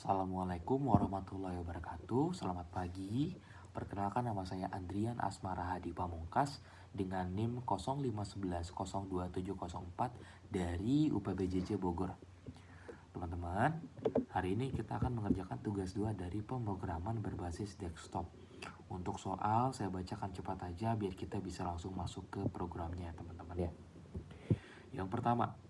Assalamualaikum warahmatullahi wabarakatuh. Selamat pagi. Perkenalkan, nama saya Andrian Asmara Hadi Pamungkas dengan NIM 0511022704 dari UPBJJ Bogor. Teman-teman, hari ini kita akan mengerjakan tugas 2 dari pemrograman berbasis desktop. Untuk soal saya bacakan cepat aja biar kita bisa langsung masuk ke programnya, teman-teman ya. Yang pertama,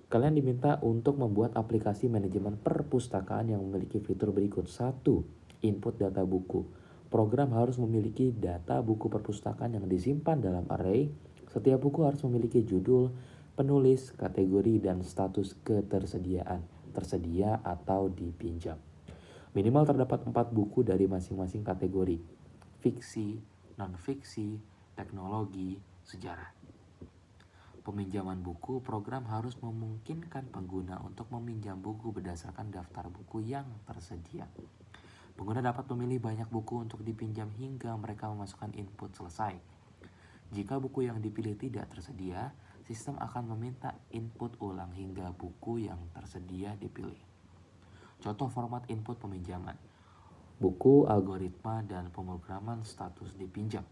kalian diminta untuk membuat aplikasi manajemen perpustakaan yang memiliki fitur berikut. 1. Input data buku. Program harus memiliki data buku perpustakaan yang disimpan dalam array. Setiap buku harus memiliki judul, penulis, kategori, dan status ketersediaan, tersedia atau dipinjam. Minimal terdapat 4 buku dari masing-masing kategori: fiksi, non-fiksi, teknologi, sejarah. Peminjaman buku, program harus memungkinkan pengguna untuk meminjam buku berdasarkan daftar buku yang tersedia. Pengguna dapat memilih banyak buku untuk dipinjam hingga mereka memasukkan input selesai. Jika buku yang dipilih tidak tersedia, sistem akan meminta input ulang hingga buku yang tersedia dipilih. Contoh format input peminjaman: buku, algoritma, dan pemrograman status dipinjam.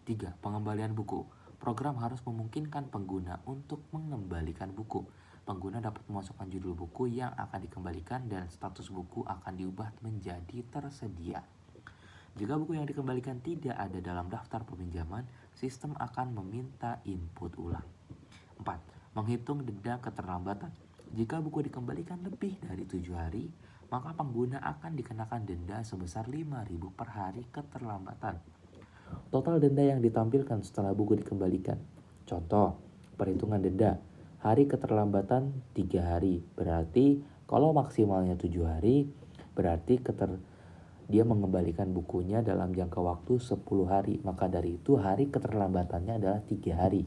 3. Pengembalian buku. Program harus memungkinkan pengguna untuk mengembalikan buku. Pengguna dapat memasukkan judul buku yang akan dikembalikan dan status buku akan diubah menjadi tersedia. Jika buku yang dikembalikan tidak ada dalam daftar peminjaman, sistem akan meminta input ulang. 4. Menghitung denda keterlambatan. Jika buku dikembalikan lebih dari 7 hari, maka pengguna akan dikenakan denda sebesar 5.000 per hari keterlambatan. Total denda yang ditampilkan setelah buku dikembalikan. Contoh, perhitungan denda. Hari keterlambatan 3 hari. Berarti kalau maksimalnya 7 hari, berarti dia mengembalikan bukunya dalam jangka waktu 10 hari. Maka dari itu hari keterlambatannya adalah 3 hari.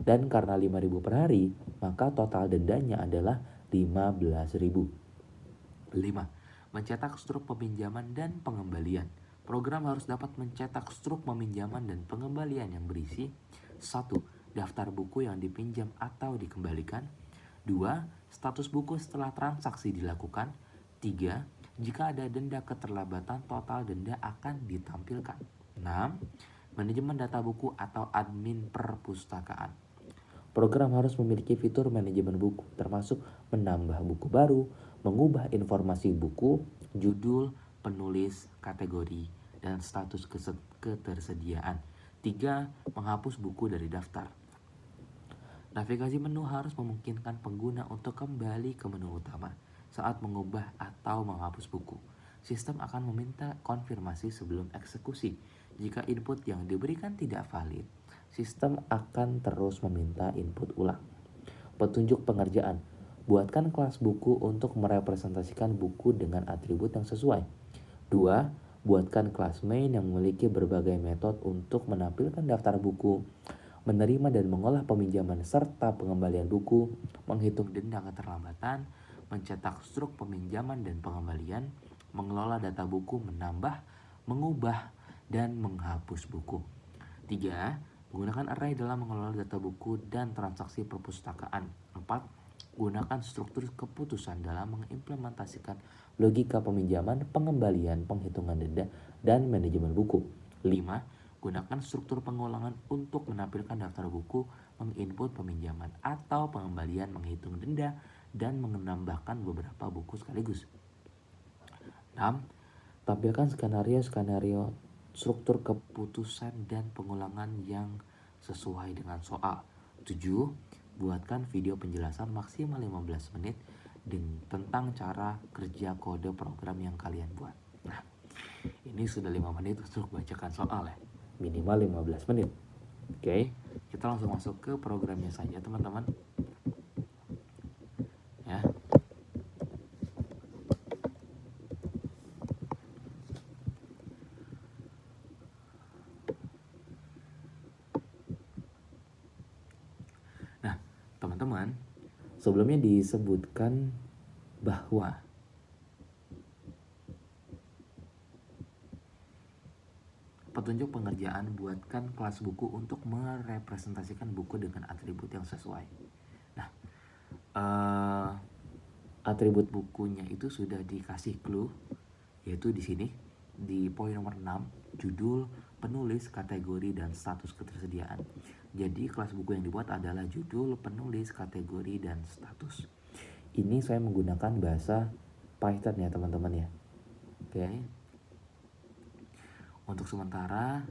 Dan karena 5.000 per hari, maka total dendanya adalah 15.000. 5. Mencetak struk peminjaman dan pengembalian. Program harus dapat mencetak struk peminjaman dan pengembalian yang berisi: 1. Daftar buku yang dipinjam atau dikembalikan. 2. Status buku setelah transaksi dilakukan. 3. Jika ada denda keterlambatan, total denda akan ditampilkan. 6. Manajemen data buku atau admin perpustakaan. Program harus memiliki fitur manajemen buku, termasuk menambah buku baru, mengubah informasi buku, judul, penulis, kategori, dan status ketersediaan. 3. Menghapus buku dari daftar. Navigasi menu harus memungkinkan pengguna untuk kembali ke menu utama saat mengubah atau menghapus buku. Sistem akan meminta konfirmasi sebelum eksekusi. Jika input yang diberikan tidak valid, sistem akan terus meminta input ulang. Petunjuk pengerjaan. Buatkan kelas buku untuk merepresentasikan buku dengan atribut yang sesuai. 2. Buatkan kelas main yang memiliki berbagai metode untuk menampilkan daftar buku, menerima dan mengolah peminjaman serta pengembalian buku, menghitung denda keterlambatan, mencetak struk peminjaman dan pengembalian, mengelola data buku, menambah, mengubah, dan menghapus buku. 3. Gunakan array dalam mengelola data buku dan transaksi perpustakaan. 4. Gunakan struktur keputusan dalam mengimplementasikan logika peminjaman, pengembalian, penghitungan denda, dan manajemen buku. 5. Gunakan struktur pengulangan untuk menampilkan daftar buku, menginput peminjaman atau pengembalian, menghitung denda, dan menambahkan beberapa buku sekaligus. 6. Tampilkan skenario struktur keputusan dan pengulangan yang sesuai dengan soal. 7. Buatkan video penjelasan maksimal 15 menit tentang cara kerja kode program yang kalian buat. Nah, ini sudah 5 menit untuk bacakan soal ya. Minimal 15 menit. Oke, kita langsung masuk ke programnya saja teman-teman. Ya. Nah, teman-teman, sebelumnya disebutkan bahwa petunjuk pengerjaan: buatkan kelas buku untuk merepresentasikan buku dengan atribut yang sesuai. Nah, atribut bukunya itu sudah dikasih clue, yaitu di sini di poin nomor 6, judul, penulis, kategori, dan status ketersediaan. Jadi kelas buku yang dibuat adalah judul, penulis, kategori, dan status. Ini saya menggunakan bahasa Python ya teman-teman ya. Oke. Untuk sementara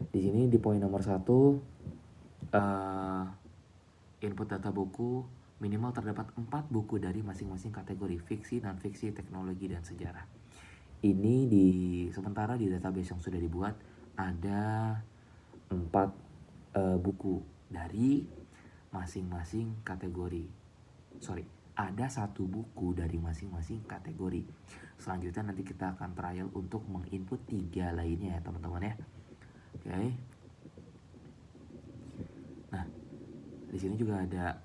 di sini di poin nomor 1, input data buku minimal terdapat 4 buku dari masing-masing kategori fiksi, non-fiksi, teknologi, dan sejarah. Ini sementara di database yang sudah dibuat ada 4 buku dari masing-masing kategori. Ada 1 buku dari masing-masing kategori. Selanjutnya nanti kita akan trial untuk menginput 3 lainnya ya teman-teman ya. Oke. Nah, di sini juga ada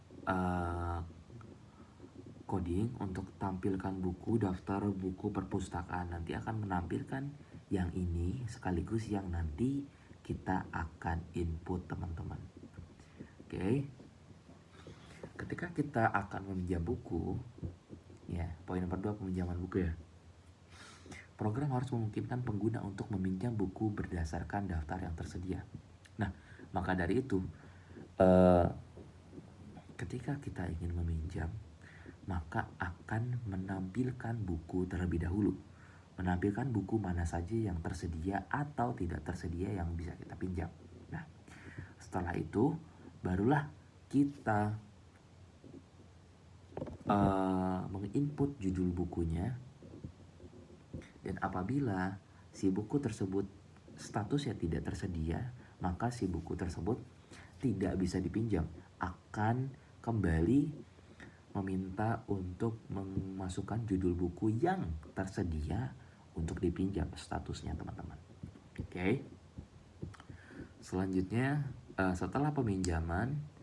coding untuk tampilkan buku daftar buku perpustakaan. Nanti akan menampilkan yang ini sekaligus yang nanti kita akan input teman-teman. Oke. Ketika kita akan meminjam buku, ya poin nomor 2 peminjaman buku ya. Program harus memungkinkan pengguna untuk meminjam buku berdasarkan daftar yang tersedia. Nah, maka dari itu ketika kita ingin meminjam, maka akan menampilkan buku terlebih dahulu. Menampilkan buku mana saja yang tersedia atau tidak tersedia yang bisa kita pinjam. Nah, setelah itu barulah kita menginput judul bukunya, dan apabila si buku tersebut statusnya tidak tersedia, maka si buku tersebut tidak bisa dipinjam, akan kembali meminta untuk memasukkan judul buku yang tersedia untuk dipinjam statusnya teman-teman. Oke. Selanjutnya setelah peminjaman,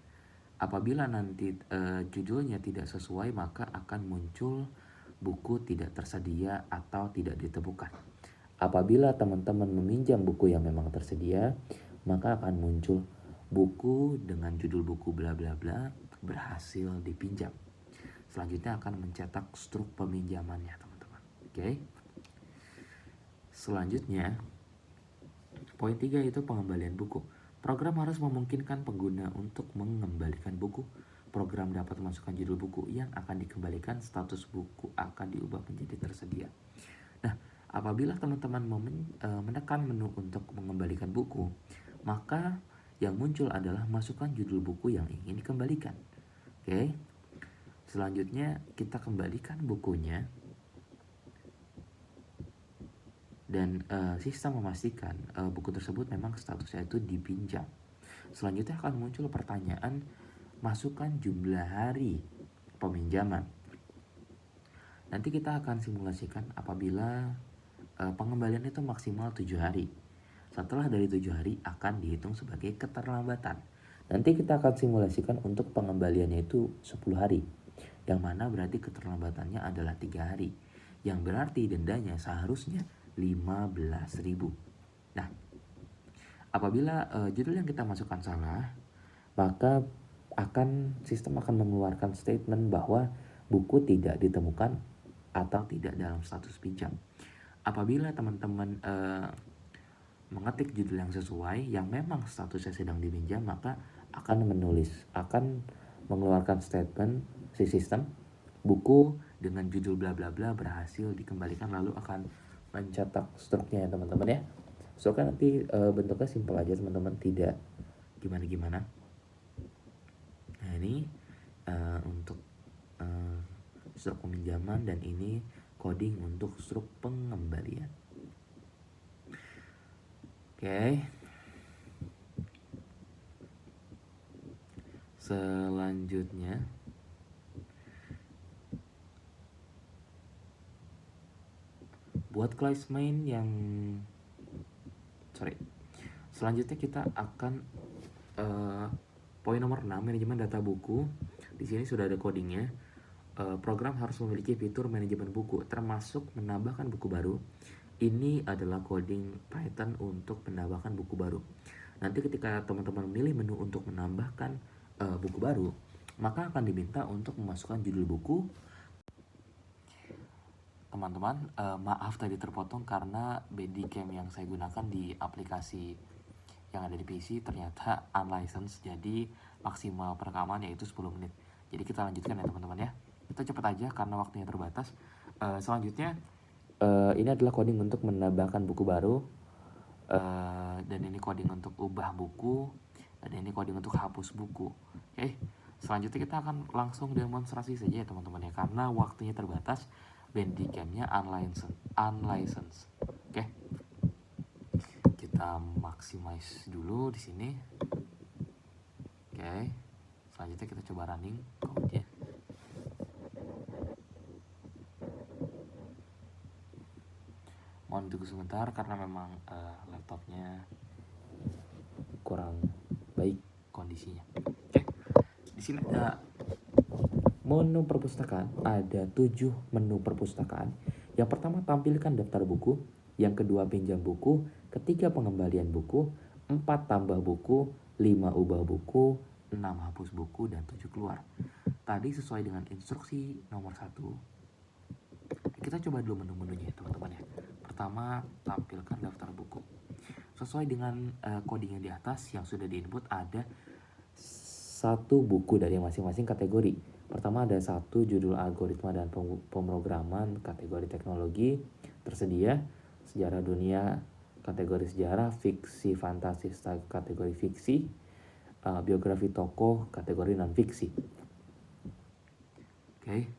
apabila nanti judulnya tidak sesuai, maka akan muncul buku tidak tersedia atau tidak ditemukan. Apabila teman-teman meminjam buku yang memang tersedia, maka akan muncul buku dengan judul buku bla bla bla berhasil dipinjam. Selanjutnya akan mencetak struk peminjamannya teman-teman. Oke. Selanjutnya poin 3 itu pengembalian buku. Program harus memungkinkan pengguna untuk mengembalikan buku. Program dapat memasukkan judul buku yang akan dikembalikan, status buku akan diubah menjadi tersedia. Nah, apabila teman-teman menekan menu untuk mengembalikan buku, maka yang muncul adalah masukkan judul buku yang ingin dikembalikan. Oke. Selanjutnya kita kembalikan bukunya, dan sistem memastikan buku tersebut memang statusnya itu dipinjam. Selanjutnya akan muncul pertanyaan, masukkan jumlah hari peminjaman. Nanti kita akan simulasikan apabila pengembalian itu maksimal 7 hari. Setelah dari 7 hari akan dihitung sebagai keterlambatan. Nanti kita akan simulasikan untuk pengembaliannya itu 10 hari. Yang mana berarti keterlambatannya adalah 3 hari. Yang berarti dendanya seharusnya 15.000. Nah, apabila judul yang kita masukkan salah, maka sistem akan mengeluarkan statement bahwa buku tidak ditemukan atau tidak dalam status pinjam. Apabila teman-teman mengetik judul yang sesuai, yang memang statusnya sedang dipinjam, maka akan mengeluarkan statement si sistem, buku dengan judul bla bla bla berhasil dikembalikan, lalu akan mencetak struknya ya teman-teman ya. Struknya nanti bentuknya simpel aja teman-teman, tidak gimana-gimana. Nah ini untuk struk peminjaman, dan ini coding untuk struk pengembalian. Oke. Selanjutnya buat kelas main yang selanjutnya kita akan poin nomor 6, manajemen data buku. Di sini sudah ada codingnya. Program harus memiliki fitur manajemen buku, termasuk menambahkan buku baru. Ini adalah coding Python untuk menambahkan buku baru. Nanti ketika teman-teman memilih menu untuk menambahkan buku baru, maka akan diminta untuk memasukkan judul buku, teman-teman, maaf tadi terpotong karena Bandicam yang saya gunakan di aplikasi yang ada di PC ternyata unlicensed, jadi maksimal perekaman yaitu 10 menit. Jadi kita lanjutkan ya teman-teman ya. Kita cepat aja karena waktunya terbatas. Selanjutnya ini adalah coding untuk menambahkan buku baru, dan ini coding untuk ubah buku, dan ini coding untuk hapus buku. Oke, selanjutnya kita akan langsung demonstrasi saja ya teman-teman ya, karena waktunya terbatas. Bandicamnya unlicensed. Oke, kita maximize dulu di sini. Oke, selanjutnya kita coba running code-nya. Mohon tunggu sebentar karena memang laptopnya kurang baik kondisinya. Oke, di sini ada menu perpustakaan, ada 7 menu perpustakaan. Yang pertama tampilkan daftar buku, yang kedua pinjam buku, ketiga pengembalian buku, 4 tambah buku, 5 ubah buku, 6 hapus buku, dan 7 keluar. Tadi sesuai dengan instruksi nomor 1. Kita coba dulu menu-menunya ya teman-teman ya. Pertama, tampilkan daftar buku. Sesuai dengan coding yang di atas yang sudah di-input, ada 1 buku dari masing-masing kategori. Pertama ada 1 judul algoritma dan pemrograman kategori teknologi tersedia, sejarah dunia kategori sejarah, fiksi fantasi kategori fiksi, biografi tokoh kategori non fiksi. Oke,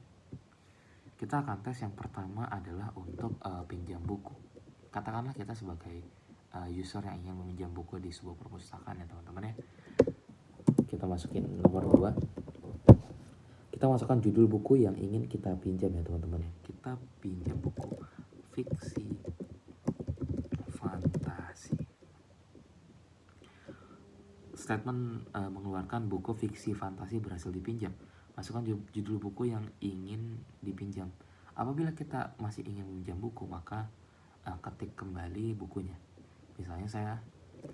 kita akan tes yang pertama adalah untuk pinjam buku. Katakanlah kita sebagai user yang ingin meminjam buku di sebuah perpustakaan ya teman-teman ya. Kita masukin nomor 2. Kita masukkan judul buku yang ingin kita pinjam ya teman-teman ya. Kita pinjam buku fiksi fantasi. Statement mengeluarkan buku fiksi fantasi berhasil dipinjam. Masukkan judul buku yang ingin dipinjam. Apabila kita masih ingin meminjam buku, maka ketik kembali bukunya. Misalnya saya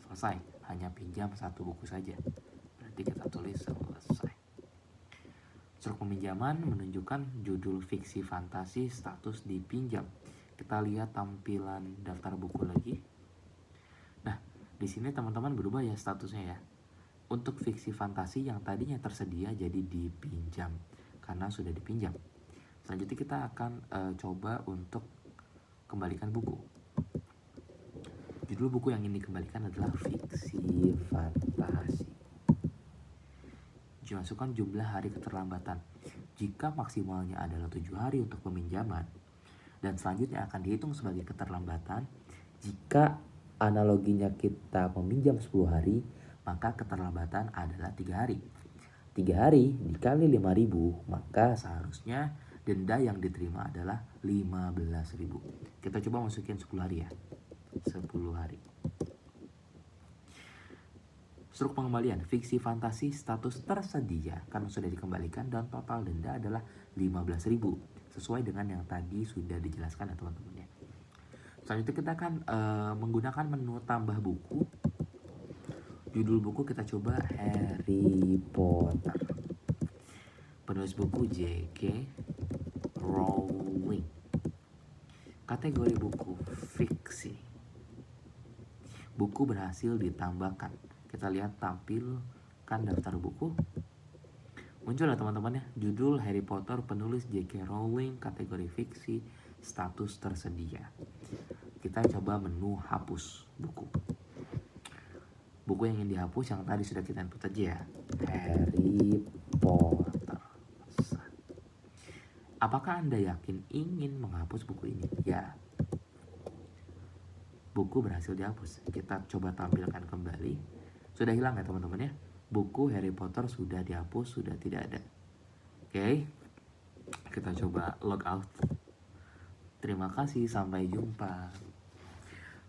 selesai, hanya pinjam 1 buku saja. Berarti kita tulis selesai. Struk peminjaman menunjukkan judul fiksi fantasi, status dipinjam. Kita lihat tampilan daftar buku lagi. Nah, di sini teman-teman berubah ya statusnya ya. Untuk fiksi fantasi yang tadinya tersedia jadi dipinjam karena sudah dipinjam. Selanjutnya kita akan coba untuk kembalikan buku. Judul buku yang ingin dikembalikan adalah fiksi fantasi. Masukkan jumlah hari keterlambatan. Jika maksimalnya adalah 7 hari untuk peminjaman, dan selanjutnya akan dihitung sebagai keterlambatan. Jika analoginya kita meminjam 10 hari, maka keterlambatan adalah 3 hari. 3 hari dikali 5.000, maka seharusnya denda yang diterima adalah 15.000. Kita coba masukin 10 hari ya. 10 hari. Struk pengembalian, fiksi fantasi status tersedia karena sudah dikembalikan dan total denda adalah 15.000 sesuai dengan yang tadi sudah dijelaskan ya teman-teman ya. Selanjutnya kita akan menggunakan menu tambah buku. Judul buku kita coba Harry Potter. Penulis buku J.K. Rowling. Kategori buku fiksi. Buku berhasil ditambahkan. Kita lihat tampilkan daftar buku. Muncul ya teman-teman ya, judul Harry Potter, penulis J.K. Rowling, kategori fiksi, status tersedia. Kita coba menu hapus buku. Buku yang ingin dihapus yang tadi sudah kita input aja ya, Harry Potter. Apakah Anda yakin ingin menghapus buku ini? Ya. Buku berhasil dihapus. Kita coba tampilkan kembali. Sudah hilang ya teman-teman ya. Buku Harry Potter sudah dihapus, sudah tidak ada. Oke. Kita coba log out. Terima kasih, sampai jumpa.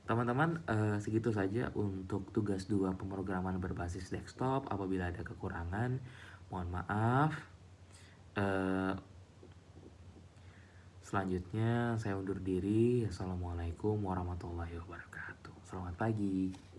Teman-teman, segitu saja untuk tugas 2 pemrograman berbasis desktop. Apabila ada kekurangan, mohon maaf. Selanjutnya saya undur diri. Assalamualaikum warahmatullahi wabarakatuh. Selamat pagi.